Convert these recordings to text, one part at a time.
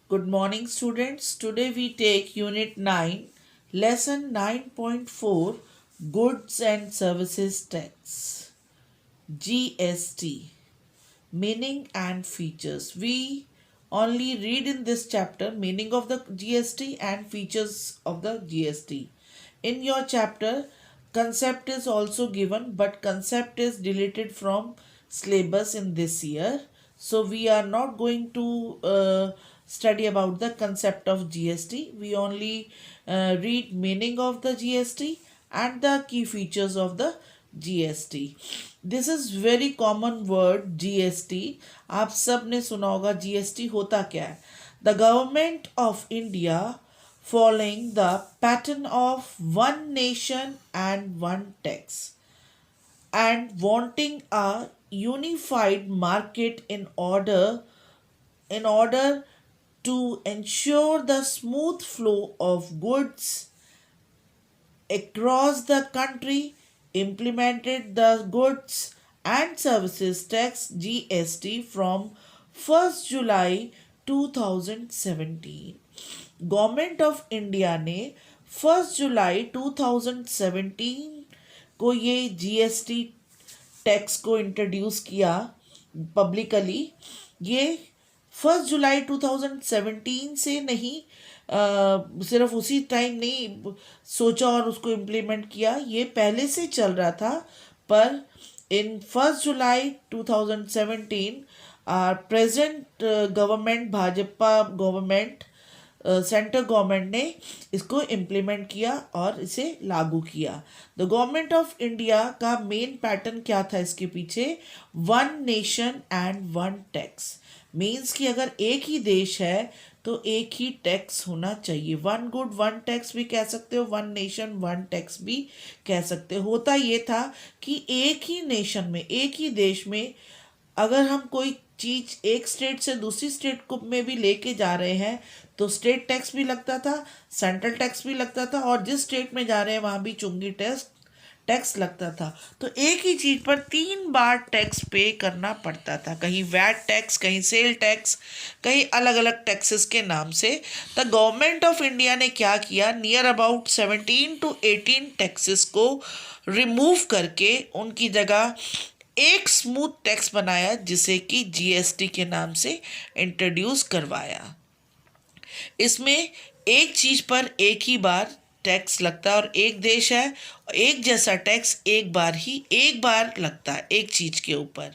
Good morning, students. Today we take Unit 9, Lesson 9.4 Goods and Services Tax GST Meaning and Features. We only read in this chapter meaning of the GST and features of the GST. In your chapter, concept is also given, but concept is deleted from syllabus in this year. So we are not going to study about the concept of GST. We only read meaning of the GST and the key features of the GST. This is very common word GST. आप सब ने सुना होगा GST होता क्या है. The government of India following the pattern of one nation and one tax and wanting a unified market in order to ensure the smooth flow of goods across the country, implemented the goods and services tax GST from 1st July 2017. Government of India ने 1 जुलाई 2017 को ये GST tax को introduce किया publicly. ये 1 जुलाई 2017 से नहीं, सिर्फ उसी टाइम नहीं सोचा और उसको इम्प्लीमेंट किया, ये पहले से चल रहा था. पर इन 1 जुलाई 2017 present government, Bhajpa government, central government ने इसको इम्प्लीमेंट किया और इसे लागू किया. द गवर्नमेंट ऑफ इंडिया का मेन पैटर्न क्या था इसके पीछे? One nation and one tax. Means कि अगर एक ही देश है तो एक ही टैक्स होना चाहिए. वन गुड वन टैक्स भी कह सकते हो, वन नेशन वन टैक्स भी कह सकते हो. होता ये था कि एक ही नेशन में, एक ही देश में अगर हम कोई चीज़ एक स्टेट से दूसरी स्टेट को में भी लेके जा रहे हैं तो स्टेट टैक्स भी लगता था, सेंट्रल टैक्स भी लगता था, और जिस स्टेट में जा रहे हैं वहाँ भी चुंगी टैक्स लगता था. तो एक ही चीज़ पर 3 बार टैक्स पे करना पड़ता था. कहीं वैट टैक्स, कहीं सेल टैक्स, कहीं अलग अलग टैक्सेस के नाम से. द गवर्नमेंट ऑफ इंडिया ने क्या किया? नियर अबाउट 17 to 18 टैक्सेस को रिमूव करके उनकी जगह एक स्मूथ टैक्स बनाया जिसे कि जीएसटी के नाम से इंट्रोड्यूस करवाया. इसमें एक चीज़ पर एक ही बार टैक्स लगता है, और एक देश है, एक जैसा टैक्स एक बार लगता है एक चीज़ के ऊपर.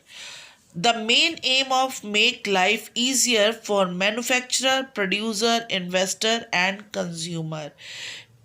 The main M of make life easier for manufacturer, producer, investor and consumer.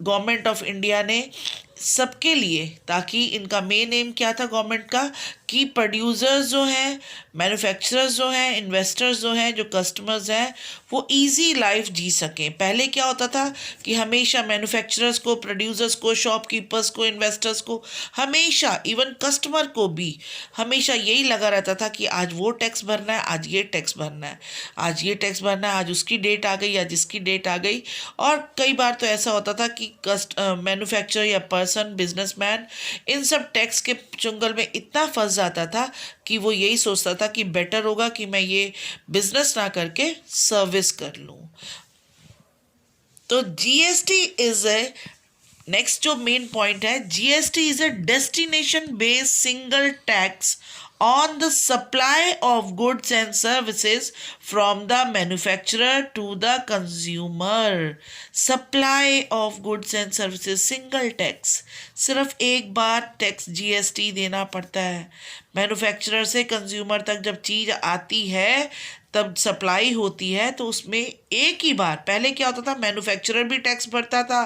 Government of India ने सबके लिए, ताकि इनका मेन एम क्या था गवर्नमेंट का, कि प्रोड्यूसर्स जो हैं, मैन्युफैक्चरर्स जो हैं, इन्वेस्टर्स जो हैं, जो कस्टमर्स हैं, वो इजी लाइफ जी सकें. पहले क्या होता था कि हमेशा मैन्युफैक्चरर्स को, प्रोड्यूसर्स को, शॉपकीपर्स को, इन्वेस्टर्स को, हमेशा इवन कस्टमर को भी हमेशा यही लगा रहता था कि आज वो टैक्स भरना है, आज ये टैक्स भरना है, आज ये टैक्स भरना है, आज उसकी डेट आ गई, आज इसकी डेट आ गई. और कई बार तो ऐसा होता था कि मैन्युफैक्चरर या पर्सन, बिजनेसमैन, इन सब टैक्स के चुंगल में इतना फंस जाता था कि वो यही सोचता था कि बेटर होगा कि मैं ये बिजनेस ना करके सर्विस कर लूं. तो जीएसटी इज ए नेक्स्ट जो मेन पॉइंट है, GST is a destination based single tax on the supply of goods and services from the manufacturer to the consumer. Supply of goods and services, single tax. सिर्फ एक बार tax GST देना पड़ता है. Manufacturer से consumer तक जब चीज़ आती है, तब सप्लाई होती है, तो उसमें एक ही बार. पहले क्या होता था, मैन्युफैक्चरर भी टैक्स भरता था,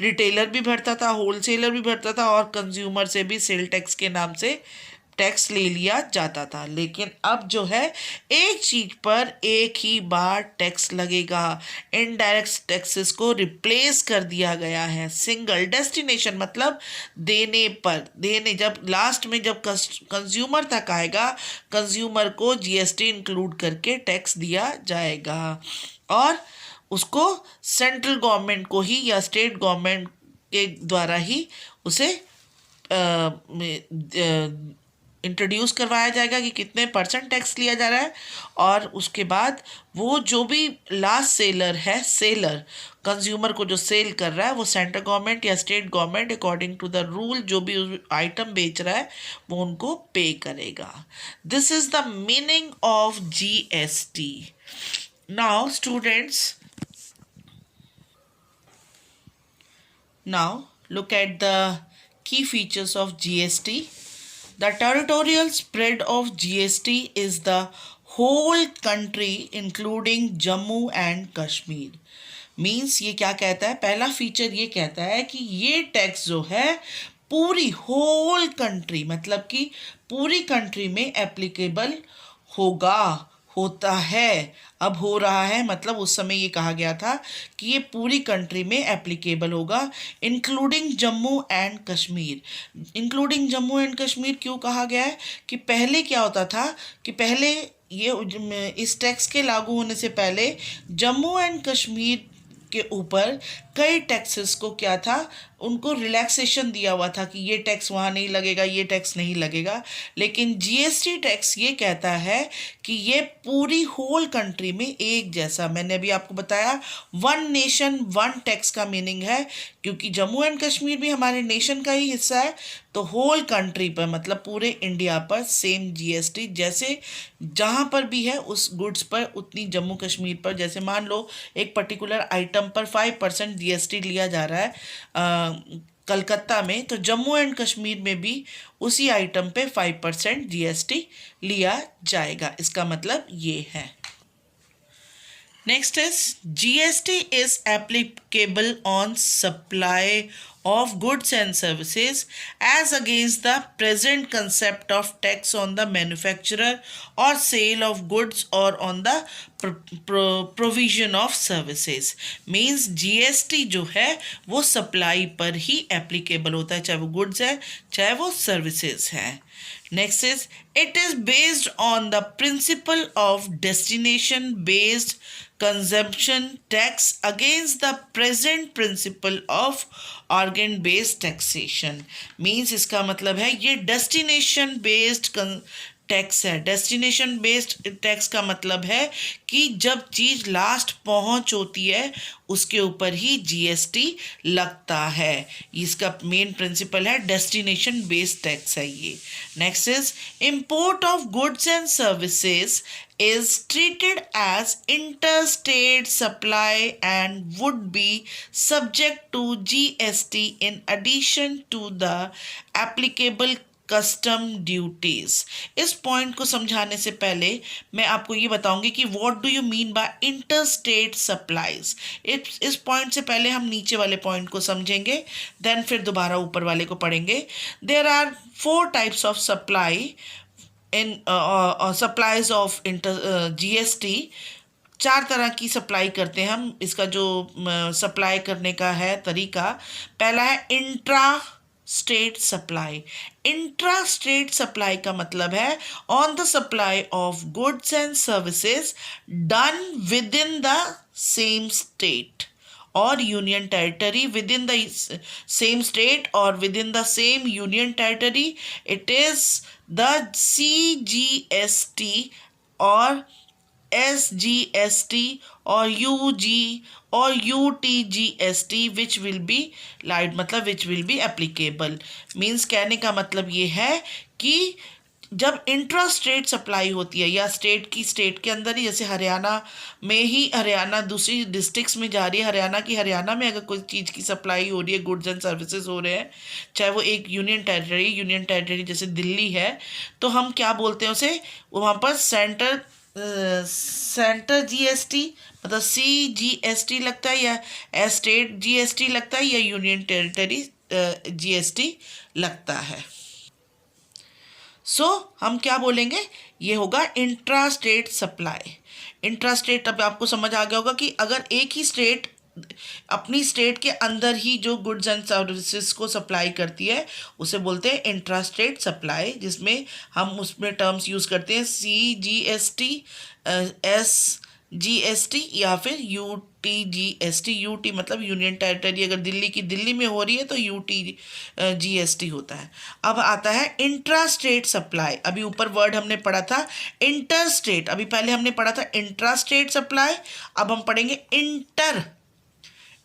रिटेलर भी भरता था, होलसेलर भी भरता था, और कंज्यूमर से भी सेल टैक्स के नाम से टैक्स ले लिया जाता था. लेकिन अब जो है, एक चीज पर एक ही बार टैक्स लगेगा. इनडायरेक्ट टैक्सेस को रिप्लेस कर दिया गया है. सिंगल डेस्टिनेशन मतलब देने जब लास्ट में जब कंज्यूमर तक आएगा, कंज्यूमर को जीएसटी इंक्लूड करके टैक्स दिया जाएगा, और उसको सेंट्रल गवर्नमेंट को ही या स्टेट गवर्नमेंट के द्वारा ही उसे इंट्रोड्यूस करवाया जाएगा कि कितने % टैक्स लिया जा रहा है, और उसके बाद वो जो भी लास्ट सेलर है, सेलर कंज्यूमर को जो सेल कर रहा है, वो सेंट्रल गवर्नमेंट या state government according to the rule जो भी आइटम बेच रहा है वो उनको पे करेगा. This is the meaning of GST. Now students, now look at the key features of GST. The territorial spread of GST is the whole country including Jammu and Kashmir. Means ये क्या कहता है, पहला फीचर ये कहता है कि ये टैक्स जो है पूरी होल कंट्री, मतलब कि पूरी कंट्री में एप्लीकेबल होगा, होता है, अब हो रहा है, मतलब उस समय ये कहा गया था कि ये पूरी कंट्री में एप्लीकेबल होगा, including Jammu and Kashmir. Including Jammu and Kashmir क्यों कहा गया है कि पहले क्या होता था कि पहले ये इस टैक्स के लागू होने से पहले जम्मू एंड कश्मीर के ऊपर कई टैक्सेस को क्या था, उनको रिलैक्सेशन दिया हुआ था कि ये टैक्स वहाँ नहीं लगेगा, ये टैक्स नहीं लगेगा. लेकिन GST टैक्स ये कहता है कि ये पूरी होल कंट्री में एक जैसा, मैंने अभी आपको बताया वन नेशन वन टैक्स का मीनिंग है, क्योंकि जम्मू एंड कश्मीर भी हमारे नेशन का ही हिस्सा है, तो होल कंट्री पर मतलब पूरे इंडिया पर सेम GST जैसे जहाँ पर भी है उस गुड्स पर उतनी जम्मू कश्मीर पर, जैसे मान लो एक पर्टिकुलर आइटम पर 5% GST लिया जा रहा है कलकत्ता में, तो जम्मू एंड कश्मीर में भी उसी आइटम पे 5% GST लिया जाएगा. इसका मतलब ये है. Next is GST is applicable on supply of goods and services as against the present concept of tax on the manufacturer or sale of goods or on the provision of services. Means GST जो है वो supply पर ही applicable होता है, चाहे वो goods है चाहे वो सर्विसेज है. Next is it is based on the principle of destination based consumption tax against the present principle of organ based taxation. Means इसका मतलब है ये destination based टैक्स है. डेस्टिनेशन बेस्ड टैक्स का मतलब है कि जब चीज़ लास्ट पहुंच होती है उसके ऊपर ही GST लगता है. इसका मेन प्रिंसिपल है डेस्टिनेशन बेस्ड टैक्स है ये. Next is import of goods and services is treated as interstate supply and would be subject to GST in addition to the applicable custom duties. इस point को समझाने से पहले मैं आपको ये बताऊंगी कि what do you mean by interstate supplies. इस पॉइंट से पहले हम नीचे वाले पॉइंट को समझेंगे, देन फिर दोबारा ऊपर वाले को पढ़ेंगे. There are 4 types of supply in supplies of GST. 4 तरह की सप्लाई करते हैं हम. इसका जो सप्लाई करने का है तरीका, पहला है intra state supply. Intra state supply का मतलब है on the supply of goods and services done with in the same state or union territory. Within the same state or within the same union territory, it is the CGST or SGST or UG or UTGST which will be lied, मतलब which will be applicable. Means कहने का मतलब ये है कि जब intra state supply होती है या स्टेट के अंदर ही, जैसे हरियाणा में ही, हरियाणा दूसरी डिस्ट्रिक्ट्स में जा रही है, हरियाणा में अगर कोई चीज़ की सप्लाई हो रही है, गुड्स एंड सर्विसेज हो रहे हैं, चाहे वो एक यूनियन टेरिटरी जैसे दिल्ली है, तो हम क्या बोलते हैं उसे, वहाँ पर सेंटर GST मतलब CGST लगता है, या स्टेट GST लगता है, या यूनियन टेरिटरी GST लगता है. हम क्या बोलेंगे, ये होगा intra state supply. Intra state, अब आपको समझ आ गया होगा कि अगर एक ही स्टेट अपनी स्टेट के अंदर ही जो गुड्स एंड सर्विसेज को सप्लाई करती है उसे बोलते हैं इंट्रा स्टेट सप्लाई, जिसमें हम उसमें टर्म्स यूज़ करते हैं CGST, जीएसटी या फिर यूटी जीएसटी। यूटी मतलब यूनियन टेरिटरी, अगर दिल्ली की दिल्ली में हो रही है तो यूटी जीएसटी होता है। अब आता है इंट्रा स्टेट सप्लाई। अभी ऊपर वर्ड हमने पढ़ा था इंटर स्टेट, अभी पहले हमने पढ़ा था इंट्रा स्टेट सप्लाई, अब हम पढ़ेंगे इंटर।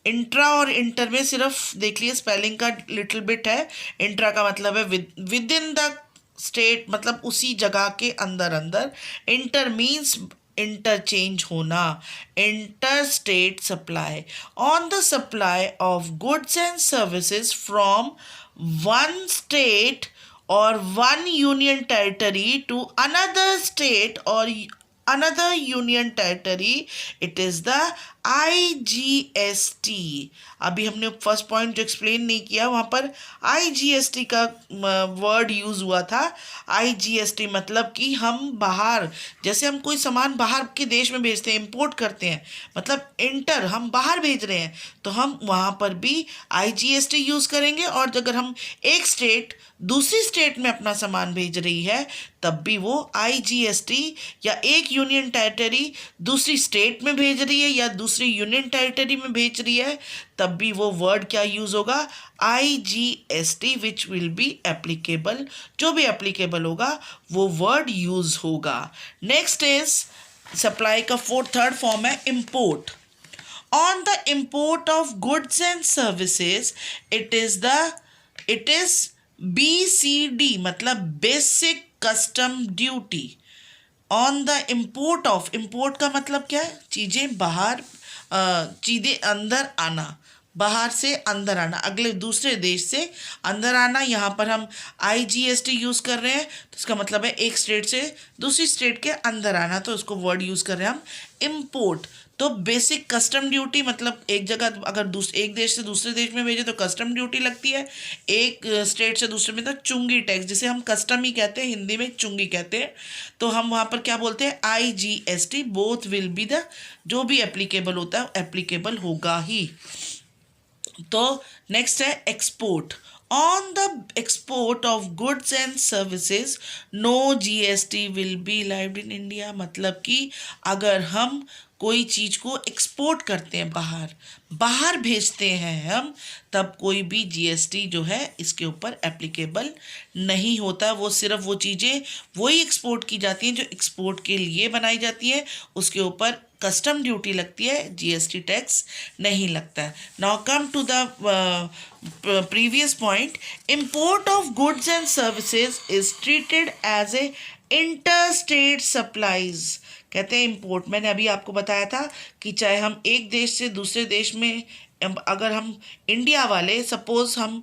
इंट्रा और इंटर में सिर्फ देख लिए स्पेलिंग का लिटिल बिट है। इंट्रा का मतलब है विद इन द स्टेट, मतलब उसी जगह के अंदर अंदर। इंटर मीन्स इंटरचेंज होना। Inter state supply on the supply of goods and services from one state और one union territory to another state और another union territory, it is the IGST। अभी हमने फर्स्ट पॉइंट जो explain नहीं किया वहां पर IGST का वर्ड यूज हुआ था। IGST मतलब कि हम बाहर, जैसे हम कोई सामान बाहर के देश में भेजते हैं, इंपोर्ट करते हैं, मतलब इंटर हम बाहर भेज रहे हैं, तो हम वहां पर भी IGST यूज करेंगे। और अगर हम एक स्टेट दूसरी स्टेट में अपना सामान भेज रही है तब भी वो IGST, या एक यूनियन टेरिटरी दूसरी स्टेट में भेज रही है या दूसरी यूनियन टेरिटरी में भेज रही है तब भी वो वर्ड क्या यूज होगा, IGST, which will be applicable. जो भी एप्लीकेबल होगा वो वर्ड यूज होगा। नेक्स्ट इज सप्लाई का थर्ड फॉर्म है import. On the import of goods and services, it is BCD, मतलब basic custom duty. On the import of, import का मतलब क्या है, चीज़ें बाहर, चीज़ें अंदर आना, बाहर से अंदर आना, अगले दूसरे देश से अंदर आना। यहाँ पर हम IGST यूज़ कर रहे हैं तो इसका मतलब है एक स्टेट से दूसरी स्टेट के अंदर आना, तो उसको वर्ड यूज़ कर रहे हैं हम इम्पोर्ट। तो बेसिक कस्टम ड्यूटी मतलब एक जगह अगर एक देश से दूसरे देश में भेजे तो कस्टम ड्यूटी लगती है, एक स्टेट से दूसरे में तो चुंगी टैक्स, जिसे हम कस्टम ही कहते हैं, हिंदी में चुंगी कहते हैं। तो हम वहाँ पर क्या बोलते हैं, IGST। Both will be the, जो भी एप्लीकेबल होता है एप्लीकेबल होगा ही। तो नेक्स्ट है export. On the export of goods and services no GST will be levied in India. मतलब कि अगर हम कोई चीज़ को एक्सपोर्ट करते हैं, बाहर बाहर भेजते हैं हम, तब कोई भी GST जो है इसके ऊपर एप्लीकेबल नहीं होता। वो सिर्फ वो चीज़ें वही एक्सपोर्ट की जाती हैं जो एक्सपोर्ट के लिए बनाई जाती है, उसके ऊपर कस्टम ड्यूटी लगती है, GST टैक्स नहीं लगता है। Now come to the previous point, import of goods and services is treated as a inter state supplies. कहते हैं इम्पोर्ट, मैंने अभी आपको बताया था कि चाहे हम एक देश से दूसरे देश में, अगर हम इंडिया वाले सपोज हम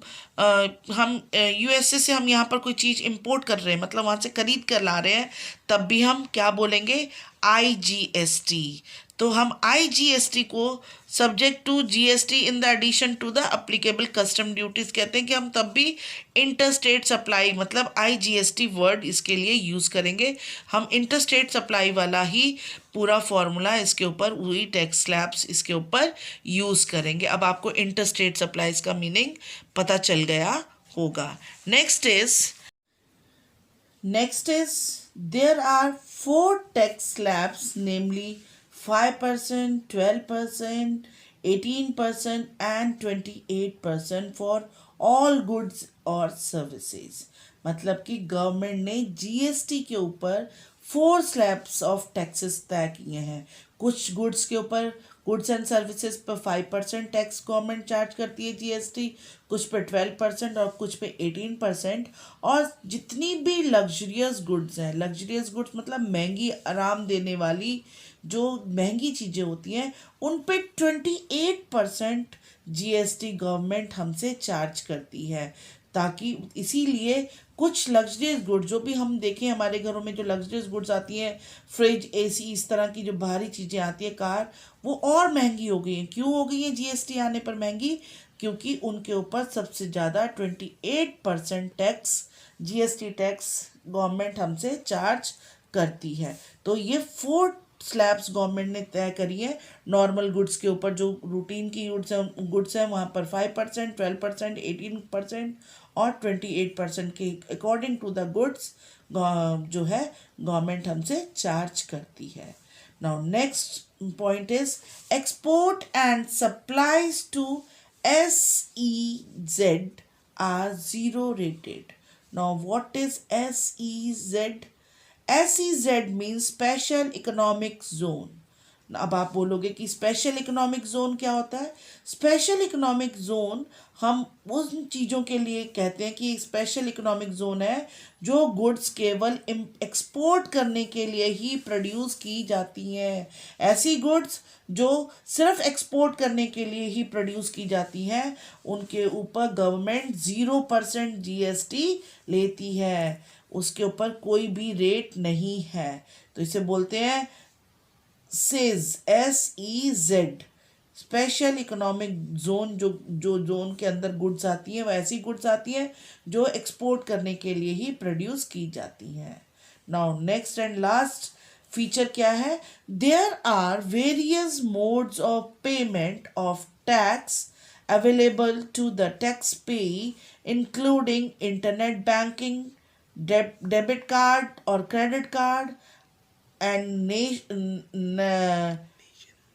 USA से हम यहाँ पर कोई चीज़ इंपोर्ट कर रहे हैं, मतलब वहाँ से खरीद कर ला रहे हैं, तब भी हम क्या बोलेंगे, IGST। तो हम IGST को subject to GST in the addition to the applicable custom duties कहते हैं कि हम तब भी इंटर स्टेट सप्लाई मतलब IGST वर्ड इसके लिए यूज़ करेंगे। हम इंटर स्टेट सप्लाई वाला ही पूरा फॉर्मूला इसके ऊपर, वही टैक्स स्लैब्स इसके ऊपर यूज़ करेंगे। अब आपको इंटर स्टेट सप्लाईज का मीनिंग पता चल गया होगा। Next is there are 4 tax slabs, namely 5%, 12%, 18% and 28% for all goods or services। मतलब कि गवर्नमेंट ने GST के ऊपर 4 स्लैब्स ऑफ टैक्सेस तय किए हैं। कुछ गुड्स के ऊपर, गुड्स एंड सर्विसेज पर 5% टैक्स गवर्नमेंट चार्ज करती है GST, कुछ पे 12% और कुछ पे 18%। और जितनी भी लग्जरियस गुड्स हैं, लग्जरियस गुड्स मतलब महंगी आराम देने वाली जो महंगी चीज़ें होती हैं, उन पे 28% GST गवर्नमेंट हमसे चार्ज करती है। ताकि इसीलिए कुछ लग्जरियस गुड्स जो भी हम देखें हमारे घरों में, जो लग्जरियस गुड्स आती हैं, फ्रिज, AC, इस तरह की जो बाहरी चीज़ें आती है, कार, वो और महंगी हो गई हैं। क्यों हो गई है GST आने पर महंगी? क्योंकि उनके ऊपर सबसे ज़्यादा 28% टैक्स, GST टैक्स गवर्नमेंट हमसे चार्ज करती है। तो ये 4 स्लैब्स गवर्नमेंट ने तय करी है। नॉर्मल गुड्स के ऊपर जो रूटीन की गुड्स हैं वहाँ पर 5%, 12%, 18% और 28% के अकॉर्डिंग टू द गुड्स जो है गवर्नमेंट हमसे चार्ज करती है। Now, next point is export and supplies to SEZ are zero rated. Now, what is SEZ? SEZ means Special Economic Zone. अब आप बोलोगे कि स्पेशल इकोनॉमिक जोन क्या होता है? स्पेशल इकोनॉमिक जोन हम उन चीज़ों के लिए कहते हैं कि स्पेशल इकोनॉमिक जोन है जो गुड्स केवल एक्सपोर्ट करने के लिए ही प्रोड्यूस की जाती हैं। ऐसी गुड्स जो सिर्फ एक्सपोर्ट करने के लिए ही प्रोड्यूस की जाती हैं, उनके ऊपर गवर्नमेंट 0% GST लेती है, उसके ऊपर कोई भी रेट नहीं है। तो इसे बोलते हैं says, SEZ, special economic zone. जो जो जोन के अंदर गुड्स आती हैं वह ऐसी गुड्स आती हैं जो एक्सपोर्ट करने के लिए ही प्रोड्यूस की जाती हैं। Now next and last feature क्या है? There are various modes of payment of tax available to the taxpayer, including internet banking, debit card or credit card, and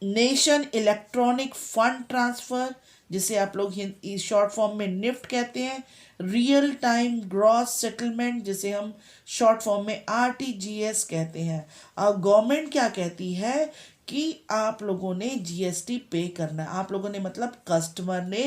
nation electronic fund transfer, जिसे आप लोग short form में NIFT कहते हैं, real time gross settlement, जिसे हम short form में RTGS कहते हैं। अब गवर्नमेंट क्या कहती है कि आप लोगों ने GST पे करना है। आप लोगों ने मतलब कस्टमर ने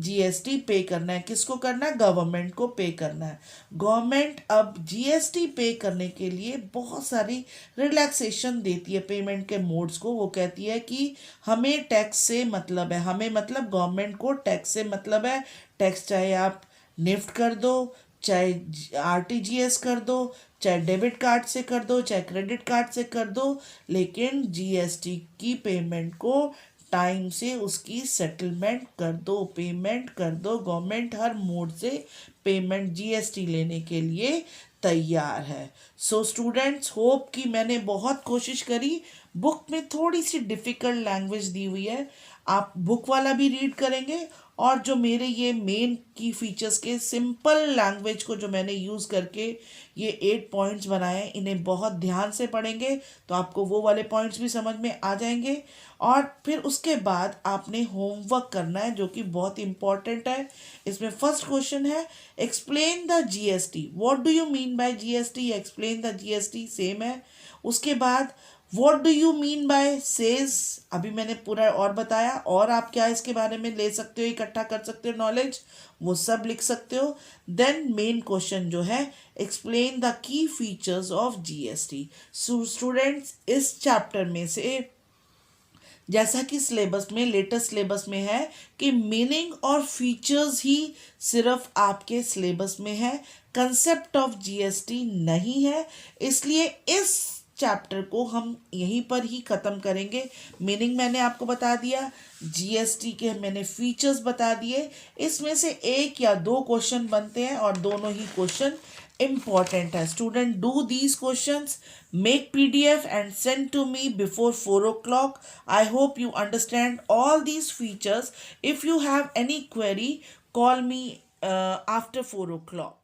GST पे करना है। किसको करना है? गवर्नमेंट को पे करना है। गवर्नमेंट अब GST पे करने के लिए बहुत सारी रिलैक्सेशन देती है पेमेंट के मोड्स को। वो कहती है कि हमें टैक्स से मतलब है, हमें मतलब गवर्नमेंट को टैक्स से मतलब है। टैक्स चाहे आप निफ्ट कर दो, चाहे RTGS कर दो, चाहे डेबिट कार्ड से कर दो, चाहे क्रेडिट कार्ड से कर दो, लेकिन GST की पेमेंट को टाइम से उसकी सेटलमेंट कर दो, पेमेंट कर दो। गवर्नमेंट हर मोड से पेमेंट GST लेने के लिए तैयार है। सो स्टूडेंट्स, होप कि मैंने बहुत कोशिश करी। बुक में थोड़ी सी डिफ़िकल्ट लैंग्वेज दी हुई है, आप बुक वाला भी रीड करेंगे और जो मेरे ये मेन की फीचर्स के सिंपल लैंग्वेज को जो मैंने यूज़ करके ये 8 पॉइंट्स बनाए, इन्हें बहुत ध्यान से पढ़ेंगे तो आपको वो वाले पॉइंट्स भी समझ में आ जाएंगे। और फिर उसके बाद आपने होमवर्क करना है जो कि बहुत इंपॉर्टेंट है। इसमें फर्स्ट क्वेश्चन है, explain the GST। What do you mean by GST? Explain the GST same है। उसके बाद what do you mean by says, अभी मैंने पूरा और बताया, और आप क्या इसके बारे में ले सकते हो, इकट्ठा कर सकते हो नॉलेज, वो सब लिख सकते हो। देन मेन क्वेश्चन जो है, explain the key features of GST। Students, इस चैप्टर में से जैसा कि सिलेबस में, लेटेस्ट सिलेबस में है कि मीनिंग और फीचर्स ही सिर्फ आपके सिलेबस में है, कंसेप्ट ऑफ GST नहीं है। इसलिए इस चैप्टर को हम यहीं पर ही ख़त्म करेंगे। मीनिंग मैंने आपको बता दिया, GST के मैंने फीचर्स बता दिए। इसमें से एक या दो क्वेश्चन बनते हैं और दोनों ही क्वेश्चन important है। Student, do these questions, make PDF and send to me before 4 o'clock. I hope you understand all these features. If you have any query, call me after 4 o'clock.